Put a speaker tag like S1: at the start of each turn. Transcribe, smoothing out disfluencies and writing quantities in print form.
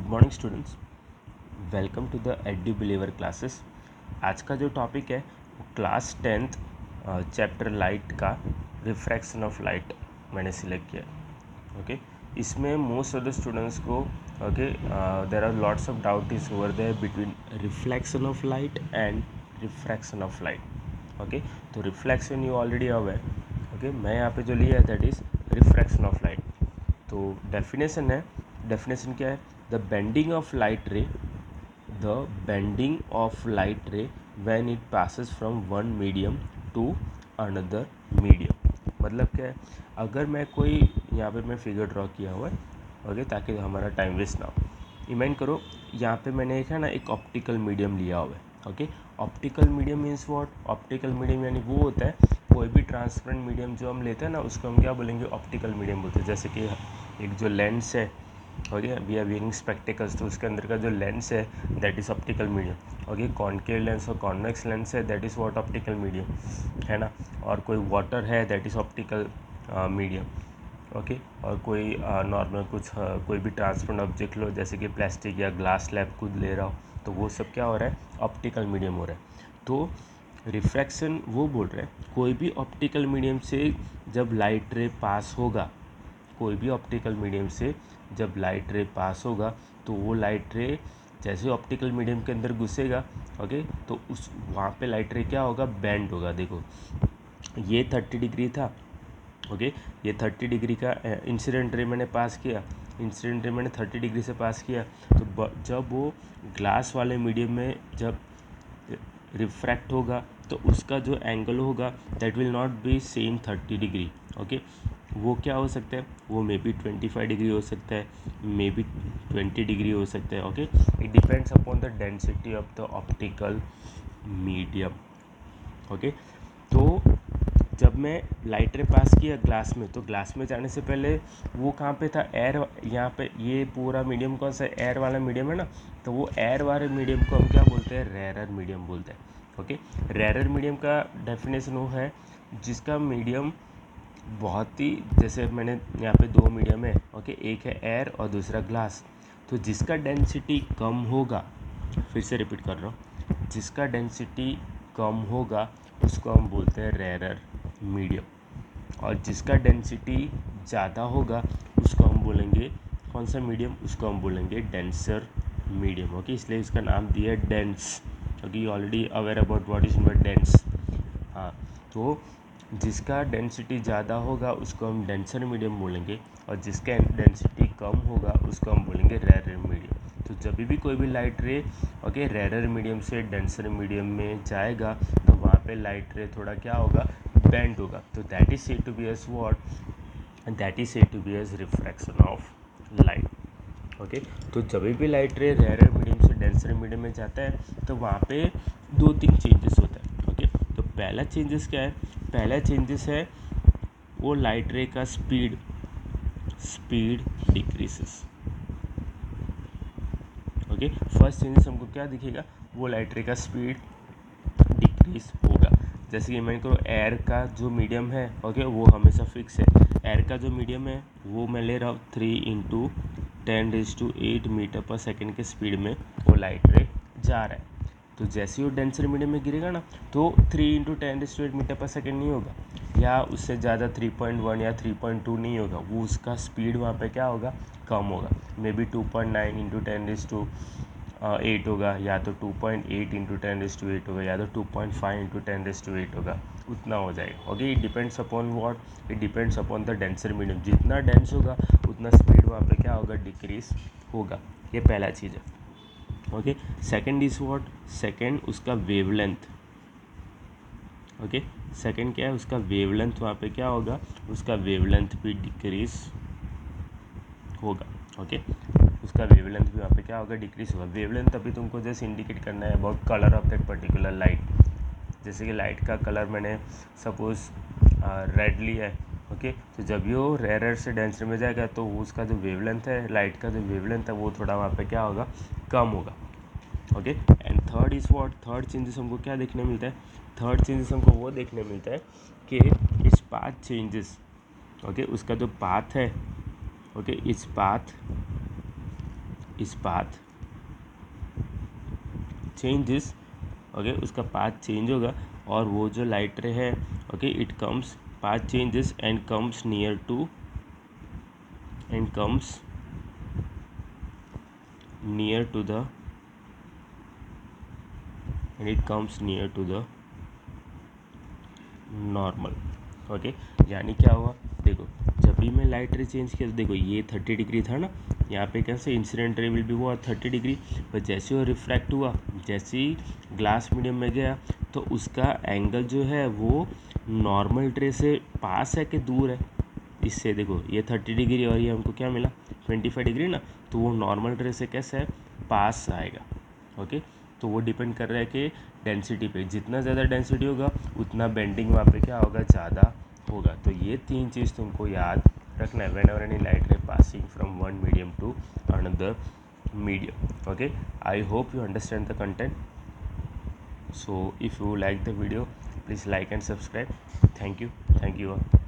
S1: Morning students, welcome to the Edu Believer classes. आज का जो टॉपिक है वो क्लास 10th चैप्टर लाइट का रिफ्रैक्शन ऑफ लाइट मैंने सिलेक्ट किया। ओके, इसमें मोस्ट ऑफ द स्टूडेंट्स को there are lots of doubt is over there between reflection of light and refraction of light. Okay, तो reflection you already aware. Okay, मैं यहाँ पे जो लिया है that is refraction of light. तो definition है, डेफिनेशन क्या है? The bending of light ray, the bending of light ray when it passes from one medium to another medium. मतलब क्या है? अगर मैं कोई यहाँ पे मैं फिगर ड्रॉ किया हुआ है, ओके, ताकि हमारा टाइम वेस्ट ना हो। इमेजिन करो यहाँ पे मैंने एक है ना एक ऑप्टिकल मीडियम लिया हुआ है। Okay, optical medium means what? Optical medium यानी वो होता है कोई भी ट्रांसपेरेंट मीडियम जो हम लेते हैं ना, उसको हम क्या बोलेंगे? ऑप्टिकल मीडियम बोलते हैं। जैसे कि एक जो लेंस है, okay, we are wearing spectacles, तो उसके अंदर का जो लेंस है that is optical medium. Okay, concave lens और कॉन्वेक्स लेंस है that is what? Optical medium, है ना। और कोई वाटर है that is optical medium. Okay, और कोई नॉर्मल कोई भी ट्रांसपेरेंट ऑब्जेक्ट लो, जैसे कि प्लास्टिक या ग्लास स्लैब खुद ले रहा हो, तो वो सब क्या हो रहा है? ऑप्टिकल मीडियम हो रहा है। तो रिफ्रैक्शन वो बोल रहे हैं कोई भी ऑप्टिकल मीडियम से जब लाइट रे पास होगा, कोई भी ऑप्टिकल मीडियम से जब लाइट रे पास होगा, तो वो लाइट रे जैसे ऑप्टिकल मीडियम के अंदर घुसेगा, ओके, तो उस वहाँ पे लाइट रे क्या होगा? बेंड होगा। देखो ये 30 डिग्री था, ओके, ये 30 डिग्री का इंसिडेंट रे मैंने पास किया, इंसिडेंट रे मैंने 30 डिग्री से पास किया। तो जब वो ग्लास वाले मीडियम में जब रिफ्रैक्ट होगा, तो उसका जो एंगल होगा that will not be same 30 degree. Okay, वो क्या हो सकता है? वो मे बी 25 डिग्री हो सकता है, मे बी 20 डिग्री हो सकता है। Okay, it depends upon the density of the optical medium. Okay, तो जब मैं लाइट रे पास किया ग्लास में, तो ग्लास में जाने से पहले वो कहाँ पे था? एयर। यहाँ पे ये पूरा मीडियम कौन सा? एयर वाला मीडियम है ना। तो वो एयर वाले मीडियम को हम क्या बोलते हैं? रेरर मीडियम बोलते हैं। ओके, रेरर मीडियम का डेफिनेशन वो है जिसका मीडियम बहुत ही, जैसे मैंने यहाँ पे दो मीडियम है, ओके, एक है एयर और दूसरा ग्लास, तो जिसका डेंसिटी कम होगा, फिर से रिपीट कर रहा हूँ, जिसका डेंसिटी कम होगा उसको हम बोलते हैं रेरर मीडियम, और जिसका डेंसिटी ज़्यादा होगा उसको हम बोलेंगे कौन सा मीडियम? उसको हम बोलेंगे डेंसर मीडियम। ओके, इसलिए इसका नाम दिया है डेंस, क्योंकि already aware about what is not dense. हाँ, तो जिसका डेंसिटी ज़्यादा होगा उसको हम डेंसर मीडियम बोलेंगे, और जिसका डेंसिटी कम होगा उसको हम बोलेंगे रेरर मीडियम। तो जब भी कोई भी लाइट रे ओके रेरर मीडियम से डेंसर मीडियम में जाएगा, तो वहाँ पे लाइट रे थोड़ा क्या होगा? बेंड होगा। तो that is said to be as what? That is said to be as refraction of light. Okay, तो जब भी लाइट रे रेरर मीडियम से डेंसर मीडियम में जाता है, तो वहाँ पे दो तीन चेंजेस होता है। ओके, तो पहला चेंजेस क्या है? पहला चेंजेस है वो लाइट रे का स्पीड डिक्रीसेस। ओके, फर्स्ट चेंजेस हमको क्या दिखेगा? वो लाइट रे का स्पीड डिक्रीज होगा। जैसे कि मैं करो एयर का जो मीडियम है, ओके, वो हमेशा फिक्स है। एयर का जो मीडियम है वो मैं ले रहा हूँ 3 × 10⁸ मीटर पर सेकेंड के स्पीड में वो लाइट रे जा रहा है। तो जैसे ही वो डेंसर मीडियम में गिरेगा ना, तो 3 × 10⁸ मीटर पर सेकेंड नहीं होगा, या उससे ज़्यादा 3.1 या 3.2 नहीं होगा। वो उसका स्पीड वहाँ पे क्या होगा? कम होगा। मे बी 2.9 × 10⁸ होगा, या तो 2.8 × 10⁸ होगा, या तो 2.5 × 10⁸ होगा, उतना हो जाएगा। Okay, it depends upon what? It depends upon the denser medium. जितना डेंस होगा उतना स्पीड वहाँ पे क्या होगा? डिक्रीज होगा। ये पहला चीज़ है। Okay, second is what? Second उसका वेवलेंथ। ओके, सेकंड क्या है? उसका वेवलेंथ। वहाँ पे क्या होगा? उसका वेवलेंथ भी डिक्रीज होगा। ओके, उसका वेवलेंथ भी वहाँ पे क्या होगा? डिक्रीज होगा। वेवलेंथ अभी तुमको जस्ट इंडिकेट करना है about colour of that particular light. जैसे कि लाइट का कलर मैंने सपोज रेड लिया है, ओके, तो जब ये वो रेरर से डेंसर में जाएगा, तो उसका जो वेवलेंथ है, लाइट का जो वेवलेंथ है, वो थोड़ा वहाँ पे क्या होगा? कम होगा। Okay, and third is what? Third changes हमको क्या देखने मिलता है? थर्ड चेंजेस हमको वो देखने मिलता है कि इस पाथ चेंजेस, ओके, उसका जो पाथ है, ओके, इस पाथ इस पाथ चेंजेस, ओके, उसका पाथ चेंज होगा और वो जो लाइट रे है, okay, it comes, path changes and comes near to the normal. Okay, यानी क्या हुआ, देखो जब भी मैं लाइट रे चेंज किया तो देखो ये 30 डिग्री था ना, यहाँ पे कैसे इंसिडेंट रे विल भी हुआ 30 डिग्री, पर जैसे वो रिफ्रैक्ट हुआ, जैसे ही ग्लास मीडियम में गया तो उसका एंगल जो है वो नॉर्मल रे से पास है कि दूर है। इससे देखो ये 30 डिग्री और ये हमको क्या मिला 25 डिग्री ना, तो वो नॉर्मल रे से कैसा है, पास आएगा। ओके, तो वो डिपेंड कर रहा है कि डेंसिटी पे, जितना ज़्यादा डेंसिटी होगा उतना बेंडिंग वहाँ पे क्या होगा, ज़्यादा होगा। तो ये तीन चीज़ तुमको याद रखना है whenever any light ray passing from one medium to another medium. Okay, I hope you understand the content. So if you like the video, please like and subscribe. Thank you all.